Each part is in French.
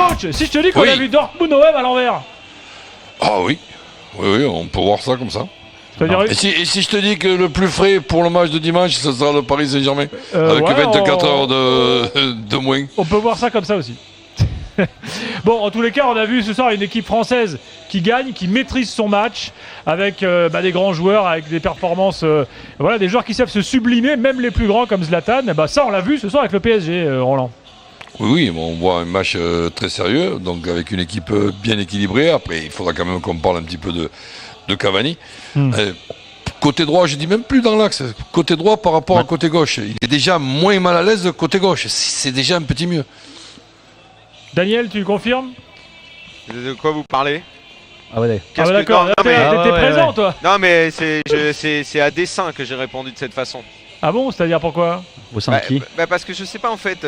coach, si je te dis qu'on a vu Dortmund OM à l'envers. Ah oui, on peut voir ça comme ça. Et si je te dis que le plus frais pour le match de dimanche, ce sera le Paris Saint-Germain, avec 24 heures de moins. On peut voir ça comme ça aussi. Bon, en tous les cas, on a vu ce soir une équipe française qui gagne, qui maîtrise son match, avec des grands joueurs, avec des performances, des joueurs qui savent se sublimer, même les plus grands comme Zlatan. Ça, on l'a vu ce soir avec le PSG, Roland. Oui, on voit un match très sérieux, donc avec une équipe bien équilibrée. Après, il faudra quand même qu'on parle un petit peu de Cavani. Côté droit, je dis même plus dans l'axe. Côté droit par rapport à côté gauche. Il est déjà moins mal à l'aise côté gauche. C'est déjà un petit mieux. Daniel, tu confirmes? De quoi vous parlez? D'accord, t'étais présent toi? Non mais c'est à dessein que j'ai répondu de cette façon. Ah bon? C'est-à-dire pourquoi? Au sein de qui? Parce que je sais pas en fait,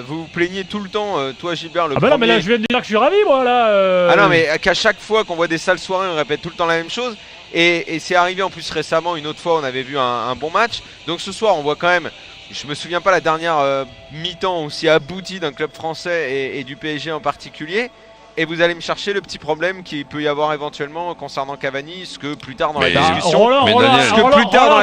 vous vous plaignez tout le temps, toi Gilbert le premier... premier... non mais là je viens de dire que je suis ravi moi là Ah non mais qu'à chaque fois qu'on voit des sales soirées on répète tout le temps la même chose. Et c'est arrivé en plus récemment, une autre fois on avait vu un bon match. Donc ce soir on voit quand même, je me souviens pas la dernière mi-temps aussi aboutie d'un club français et du PSG en particulier. Et vous allez me chercher le petit problème qu'il peut y avoir éventuellement concernant Cavani, ce que plus tard dans la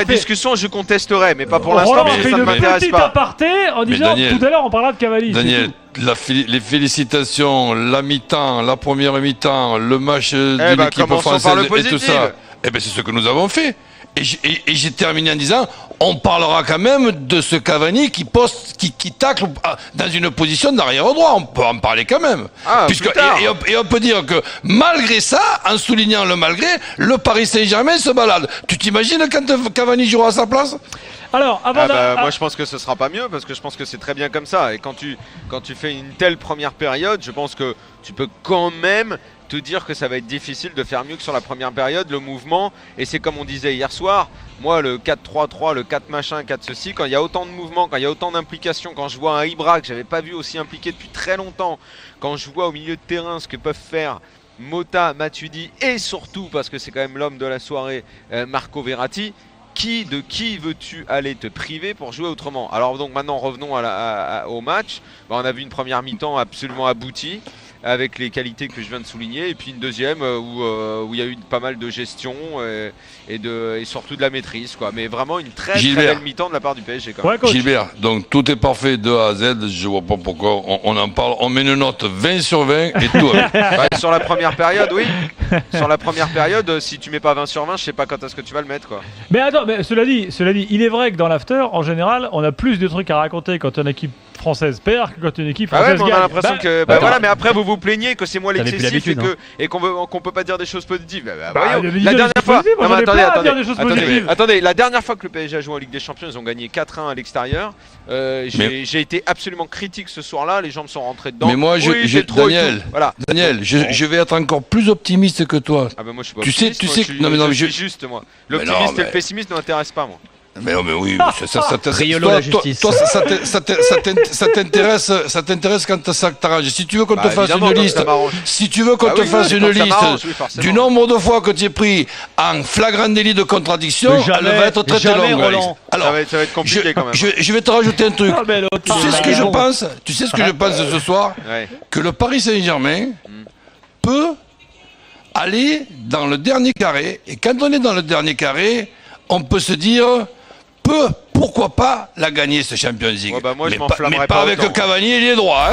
discussion, je contesterai, mais pas pour l'instant parce que ça ne m'intéresse pas. Aparté en disant tout à l'heure on parlera de Cavani. Daniel, les félicitations, la mi-temps, la première mi-temps, le match de l'équipe française et tout ça. C'est ce que nous avons fait. Et j'ai terminé en disant, on parlera quand même de ce Cavani qui tacle dans une position d'arrière droit. On peut en parler quand même. Et on peut dire que malgré ça, en soulignant le malgré, le Paris Saint-Germain se balade. Tu t'imagines quand Cavani jouera à sa place? Alors, moi je pense que ce sera pas mieux parce que je pense que c'est très bien comme ça. Et quand tu fais une telle première période, je pense que tu peux quand même te dire que ça va être difficile de faire mieux que sur la première période, le mouvement, et c'est comme on disait hier soir, moi le 4-3-3, le 4 machin, 4 ceci, quand il y a autant de mouvements, quand il y a autant d'implications, quand je vois un Ibra que j'avais pas vu aussi impliqué depuis très longtemps, quand je vois au milieu de terrain ce que peuvent faire Mota, Matuidi et surtout, parce que c'est quand même l'homme de la soirée, Marco Verratti, de qui veux-tu aller te priver pour jouer autrement? Alors donc maintenant revenons au match. On a vu une première mi-temps absolument aboutie avec les qualités que je viens de souligner et puis une deuxième où il y a eu pas mal de gestion et surtout de la maîtrise quoi. Mais vraiment une très belle mi-temps de la part du PSG quand même. Gilbert, donc tout est parfait de A à Z, je vois pas pourquoi on en parle, on met une note 20 sur 20 et tout. Sur la première période, oui. Sur la première période, si tu mets pas 20 sur 20, je sais pas quand est-ce que tu vas le mettre quoi. Mais attends, cela dit, il est vrai que dans l'after, en général, on a plus de trucs à raconter quand une équipe française perd que quand une équipe française gagne. On a l'impression que mais après vous vous plaignez que c'est moi l'excessif et qu'on peut pas dire des choses positives. La dernière fois, attendez, la dernière fois que le PSG a joué en Ligue des Champions, ils ont gagné 4-1 à l'extérieur. J'ai été absolument critique ce soir-là, les gens me sont rentrés dedans. Mais moi, Daniel, je vais être encore plus optimiste que toi. Ah bah moi je suis pas optimiste, je suis juste moi. L'optimiste et le pessimiste ne m'intéressent pas moi. Mais oui, Riolo la justice. Toi, ça t'intéresse quand ça t'arrange. Si tu veux qu'on te fasse une liste, du nombre de fois que tu es pris en flagrant délit de contradiction, elle va être très longue. Alors, ça va être compliqué quand même. Je vais te rajouter un truc. Tu sais ce que je pense? Tu sais ce que je pense ce soir? Que le Paris Saint-Germain peut aller dans le dernier carré. Et quand on est dans le dernier carré, on peut se dire... pourquoi pas la gagner ce Champions League, moi, mais pas avec Cavani et les droits.